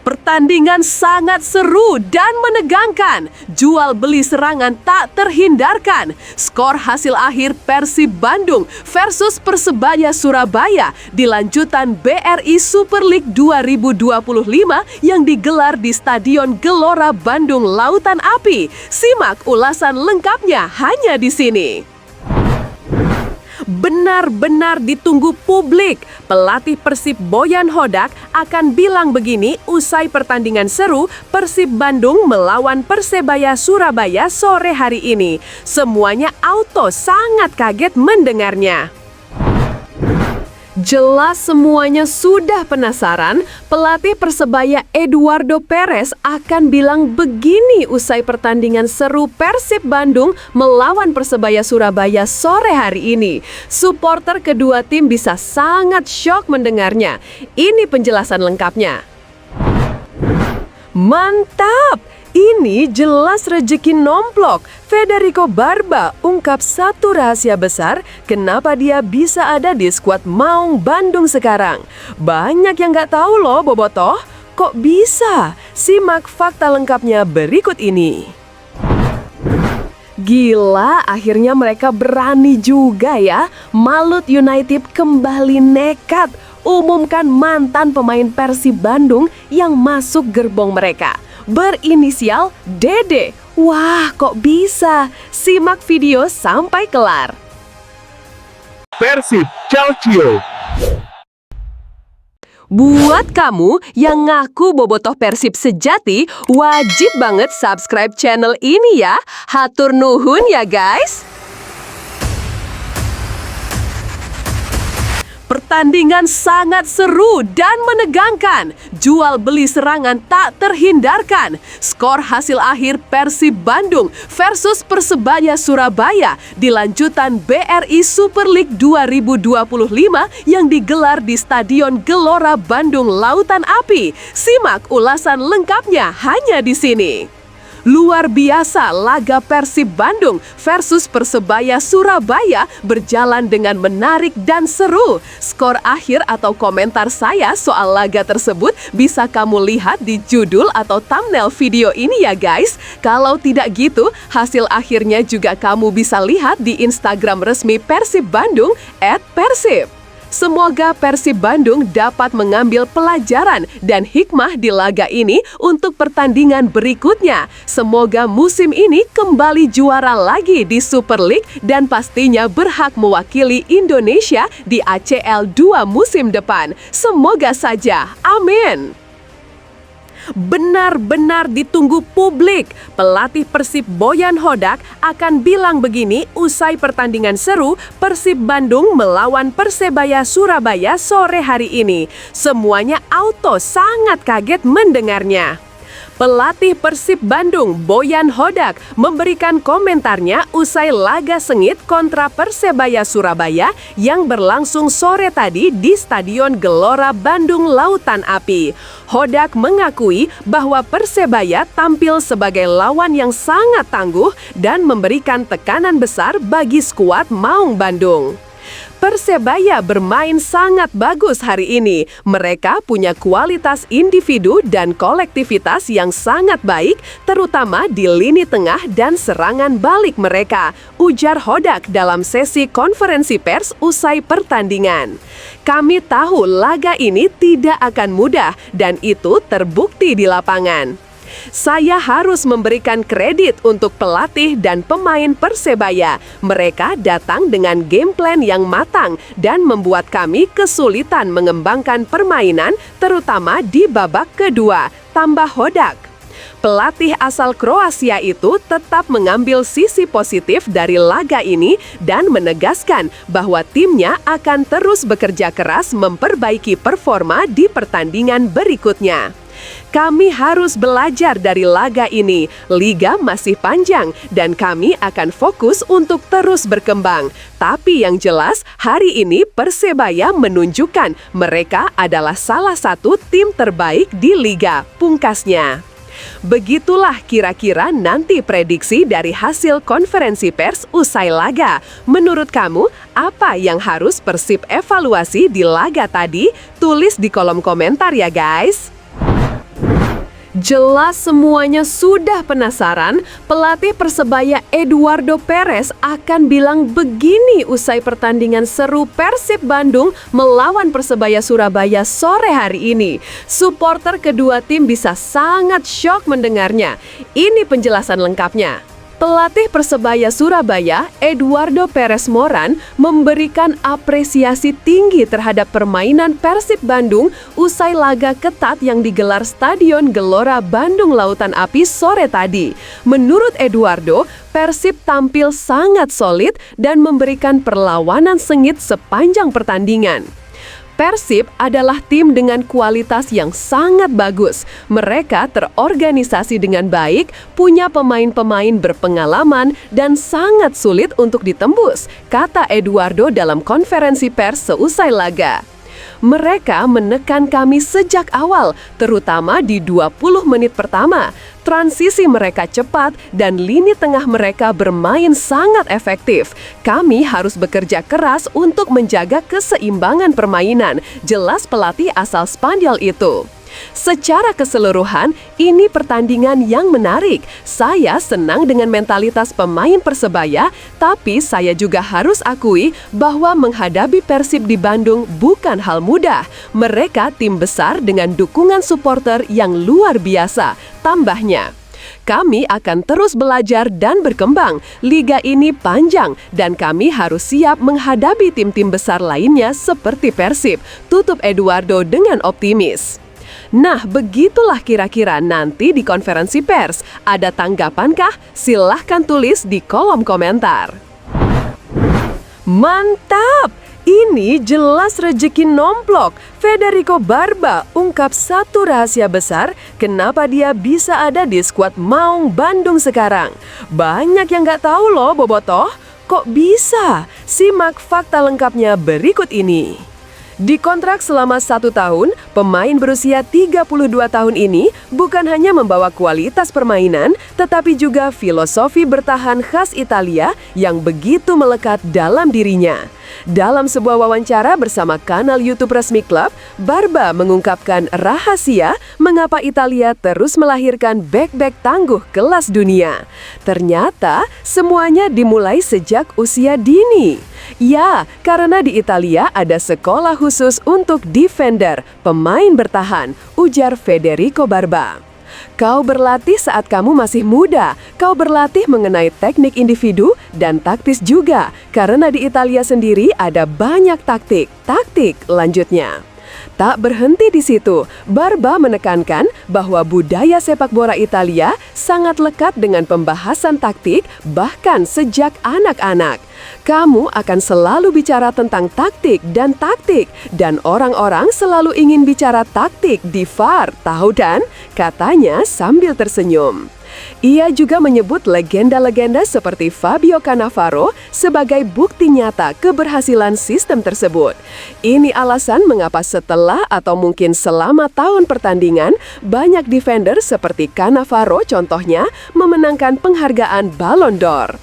Pertandingan sangat seru dan menegangkan. Jual beli serangan tak terhindarkan. Skor hasil akhir Persib Bandung versus Persebaya Surabaya di lanjutan BRI Super League 2025 yang digelar di Stadion Gelora Bandung Lautan Api. Simak ulasan lengkapnya hanya di sini. Benar-benar ditunggu publik. Pelatih Persib Boyan Hodak akan bilang begini usai pertandingan seru Persib Bandung melawan Persebaya Surabaya sore hari ini. Semuanya auto sangat kaget mendengarnya. Jelas semuanya sudah penasaran, pelatih Persebaya Eduardo Perez akan bilang begini usai pertandingan seru Persib Bandung melawan Persebaya Surabaya sore hari ini. Supporter kedua tim bisa sangat syok mendengarnya. Ini penjelasan lengkapnya. Mantap! Ini jelas rejeki nomplok. Federico Barba ungkap satu rahasia besar kenapa dia bisa ada di skuad Maung Bandung sekarang. Banyak yang nggak tahu loh Bobotoh. Kok bisa? Simak fakta lengkapnya berikut ini. Gila, akhirnya mereka berani juga ya. Malut United kembali nekat umumkan mantan pemain Persib Bandung yang masuk gerbong mereka. Berinisial Dede. Wah, kok bisa? Simak video sampai kelar. Persib Calcio. Buat kamu yang ngaku bobotoh Persib sejati, wajib banget subscribe channel ini ya. Hatur nuhun ya guys. Pertandingan sangat seru dan menegangkan. Jual beli serangan tak terhindarkan. Skor hasil akhir Persib Bandung versus Persebaya Surabaya di lanjutan BRI Super League 2025 yang digelar di Stadion Gelora Bandung Lautan Api. Simak ulasan lengkapnya hanya di sini. Luar biasa laga Persib Bandung versus Persebaya Surabaya berjalan dengan menarik dan seru. Skor akhir atau komentar saya soal laga tersebut bisa kamu lihat di judul atau thumbnail video ini ya guys. Kalau tidak gitu, hasil akhirnya juga kamu bisa lihat di Instagram resmi Persib Bandung @persib. Semoga Persib Bandung dapat mengambil pelajaran dan hikmah di laga ini untuk pertandingan berikutnya. Semoga musim ini kembali juara lagi di Super League dan pastinya berhak mewakili Indonesia di ACL 2 musim depan. Semoga saja. Amin. Benar-benar ditunggu publik. Pelatih Persib Boyan Hodak akan bilang begini usai pertandingan seru Persib Bandung melawan Persebaya Surabaya sore hari ini. Semuanya auto sangat kaget mendengarnya. Pelatih Persib Bandung, Boyan Hodak, memberikan komentarnya usai laga sengit kontra Persebaya Surabaya yang berlangsung sore tadi di Stadion Gelora Bandung Lautan Api. Hodak mengakui bahwa Persebaya tampil sebagai lawan yang sangat tangguh dan memberikan tekanan besar bagi skuad Maung Bandung. Persebaya bermain sangat bagus hari ini. Mereka punya kualitas individu dan kolektivitas yang sangat baik, terutama di lini tengah dan serangan balik mereka, ujar Hodak dalam sesi konferensi pers usai pertandingan. Kami tahu laga ini tidak akan mudah dan itu terbukti di lapangan. Saya harus memberikan kredit untuk pelatih dan pemain Persebaya. Mereka datang dengan game plan yang matang dan membuat kami kesulitan mengembangkan permainan, terutama di babak kedua, tambah Hodak. Pelatih asal Kroasia itu tetap mengambil sisi positif dari laga ini dan menegaskan bahwa timnya akan terus bekerja keras memperbaiki performa di pertandingan berikutnya. Kami harus belajar dari laga ini. Liga masih panjang dan kami akan fokus untuk terus berkembang. Tapi yang jelas, hari ini Persebaya menunjukkan mereka adalah salah satu tim terbaik di liga, pungkasnya. Begitulah kira-kira nanti prediksi dari hasil konferensi pers usai laga. Menurut kamu, apa yang harus Persib evaluasi di laga tadi? Tulis di kolom komentar ya guys. Jelas semuanya sudah penasaran, pelatih Persebaya Eduardo Perez akan bilang begini usai pertandingan seru Persib Bandung melawan Persebaya Surabaya sore hari ini. Supporter kedua tim bisa sangat syok mendengarnya. Ini penjelasan lengkapnya. Pelatih Persebaya Surabaya, Eduardo Perez Moran, memberikan apresiasi tinggi terhadap permainan Persib Bandung usai laga ketat yang digelar Stadion Gelora Bandung Lautan Api sore tadi. Menurut Eduardo, Persib tampil sangat solid dan memberikan perlawanan sengit sepanjang pertandingan. Persib adalah tim dengan kualitas yang sangat bagus. Mereka terorganisasi dengan baik, punya pemain-pemain berpengalaman, dan sangat sulit untuk ditembus, kata Eduardo dalam konferensi pers seusai laga. Mereka menekan kami sejak awal, terutama di 20 menit pertama. Transisi mereka cepat dan lini tengah mereka bermain sangat efektif. Kami harus bekerja keras untuk menjaga keseimbangan permainan, jelas pelatih asal Spanyol itu. Secara keseluruhan, ini pertandingan yang menarik. Saya senang dengan mentalitas pemain Persebaya, tapi saya juga harus akui bahwa menghadapi Persib di Bandung bukan hal mudah. Mereka tim besar dengan dukungan supporter yang luar biasa, tambahnya. Kami akan terus belajar dan berkembang. Liga ini panjang dan kami harus siap menghadapi tim-tim besar lainnya seperti Persib, tutup Eduardo dengan optimis. Nah, begitulah kira-kira nanti di konferensi pers. Ada tanggapankah? Silahkan tulis di kolom komentar. Mantap! Ini jelas rejeki nomplok. Federico Barba ungkap satu rahasia besar kenapa dia bisa ada di skuad Maung Bandung sekarang. Banyak yang nggak tahu loh, Bobotoh. Kok bisa? Simak fakta lengkapnya berikut ini. Dikontrak selama 1 tahun, pemain berusia 32 tahun ini bukan hanya membawa kualitas permainan, tetapi juga filosofi bertahan khas Italia yang begitu melekat dalam dirinya. Dalam sebuah wawancara bersama kanal YouTube resmi klub, Barba mengungkapkan rahasia mengapa Italia terus melahirkan bek-bek tangguh kelas dunia. Ternyata semuanya dimulai sejak usia dini. Ya, karena di Italia ada sekolah khusus untuk defender, pemain bertahan, ujar Federico Barba. Kau berlatih saat kamu masih muda, kau berlatih mengenai teknik individu dan taktis juga, karena di Italia sendiri ada banyak taktik, lanjutnya. Tak berhenti di situ, Barba menekankan bahwa budaya sepak bola Italia sangat lekat dengan pembahasan taktik bahkan sejak anak-anak. Kamu akan selalu bicara tentang taktik, dan orang-orang selalu ingin bicara taktik di VAR, tahu dan? Katanya sambil tersenyum. Ia juga menyebut legenda-legenda seperti Fabio Cannavaro sebagai bukti nyata keberhasilan sistem tersebut. Ini alasan mengapa setelah atau mungkin selama tahun pertandingan, banyak defender seperti Cannavaro contohnya memenangkan penghargaan Ballon d'Or.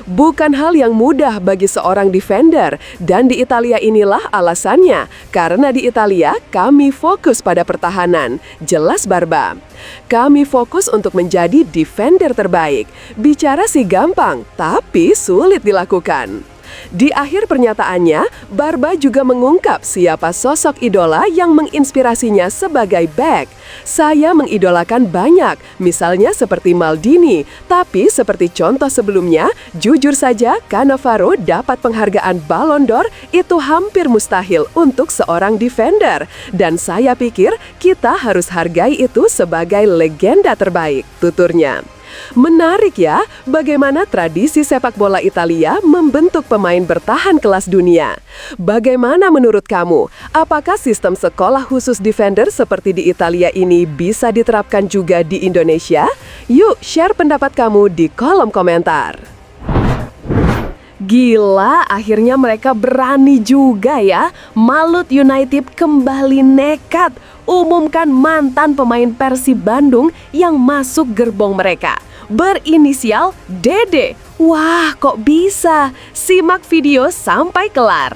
Bukan hal yang mudah bagi seorang defender, dan di Italia inilah alasannya. Karena di Italia, kami fokus pada pertahanan, jelas Barba. Kami fokus untuk menjadi defender terbaik. Bicara sih gampang, tapi sulit dilakukan. Di akhir pernyataannya, Barba juga mengungkap siapa sosok idola yang menginspirasinya sebagai bek. Saya mengidolakan banyak, misalnya seperti Maldini, tapi seperti contoh sebelumnya, jujur saja Cannavaro dapat penghargaan Ballon d'Or itu hampir mustahil untuk seorang defender. Dan saya pikir kita harus hargai itu sebagai legenda terbaik, tuturnya. Menarik ya, bagaimana tradisi sepak bola Italia membentuk pemain bertahan kelas dunia. Bagaimana menurut kamu? Apakah sistem sekolah khusus defender seperti di Italia ini bisa diterapkan juga di Indonesia? Yuk, share pendapat kamu di kolom komentar. Gila, akhirnya mereka berani juga ya. Malut United kembali nekat umumkan mantan pemain Persib Bandung yang masuk gerbong mereka. Berinisial Dede. Wah, kok bisa? Simak video sampai kelar.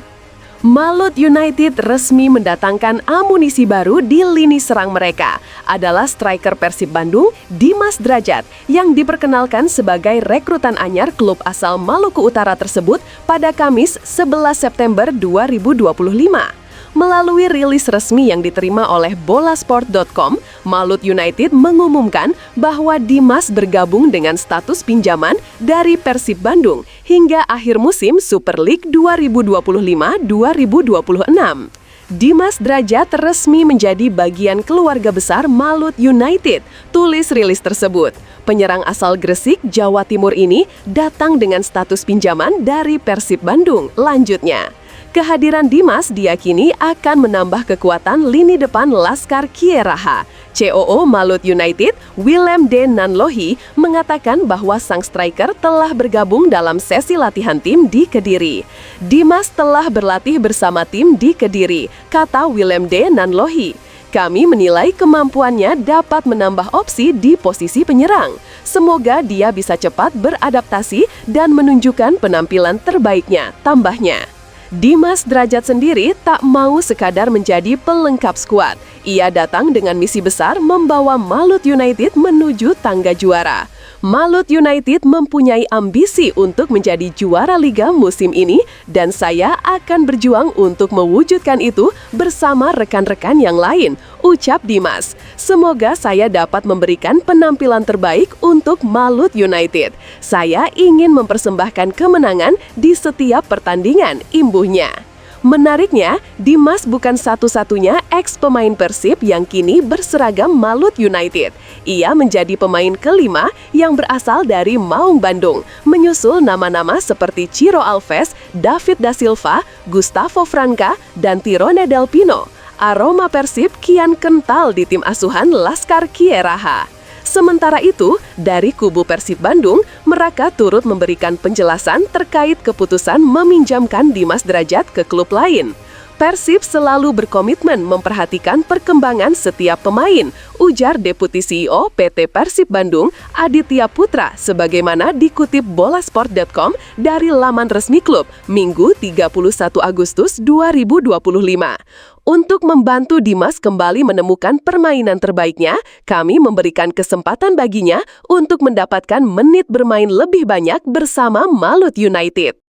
Malut United resmi mendatangkan amunisi baru di lini serang mereka. Adalah striker Persib Bandung, Dimas Drajat, yang diperkenalkan sebagai rekrutan anyar klub asal Maluku Utara tersebut pada Kamis 11 September 2025. Melalui rilis resmi yang diterima oleh bolasport.com, Malut United mengumumkan bahwa Dimas bergabung dengan status pinjaman dari Persib Bandung hingga akhir musim Super League 2025-2026. Dimas Drajat resmi menjadi bagian keluarga besar Malut United, tulis rilis tersebut. Penyerang asal Gresik, Jawa Timur ini datang dengan status pinjaman dari Persib Bandung, lanjutnya. Kehadiran Dimas diyakini akan menambah kekuatan lini depan Laskar Kieraha. COO Malut United, Willem D. Nanlohi, mengatakan bahwa sang striker telah bergabung dalam sesi latihan tim di Kediri. Dimas telah berlatih bersama tim di Kediri, kata Willem D. Nanlohi. Kami menilai kemampuannya dapat menambah opsi di posisi penyerang. Semoga dia bisa cepat beradaptasi dan menunjukkan penampilan terbaiknya, tambahnya. Dimas Drajat sendiri tak mau sekadar menjadi pelengkap skuad. Ia datang dengan misi besar membawa Malut United menuju tangga juara. Malut United mempunyai ambisi untuk menjadi juara liga musim ini dan saya akan berjuang untuk mewujudkan itu bersama rekan-rekan yang lain, ucap Dimas. Semoga saya dapat memberikan penampilan terbaik untuk Malut United. Saya ingin mempersembahkan kemenangan di setiap pertandingan, imbuhnya. Menariknya, Dimas bukan satu-satunya ex-pemain Persib yang kini berseragam Malut United. Ia menjadi pemain kelima yang berasal dari Maung Bandung, menyusul nama-nama seperti Ciro Alves, David Da Silva, Gustavo Franca, dan Tirone Del Pino. Aroma Persib kian kental di tim asuhan Laskar Kieraha. Sementara itu, dari kubu Persib Bandung, mereka turut memberikan penjelasan terkait keputusan meminjamkan Dimas Drajat ke klub lain. Persib selalu berkomitmen memperhatikan perkembangan setiap pemain, ujar Deputi CEO PT Persib Bandung, Aditya Putra, sebagaimana dikutip bolasport.com dari laman resmi klub, Minggu 31 Agustus 2025. Untuk membantu Dimas kembali menemukan permainan terbaiknya, kami memberikan kesempatan baginya untuk mendapatkan menit bermain lebih banyak bersama Malut United.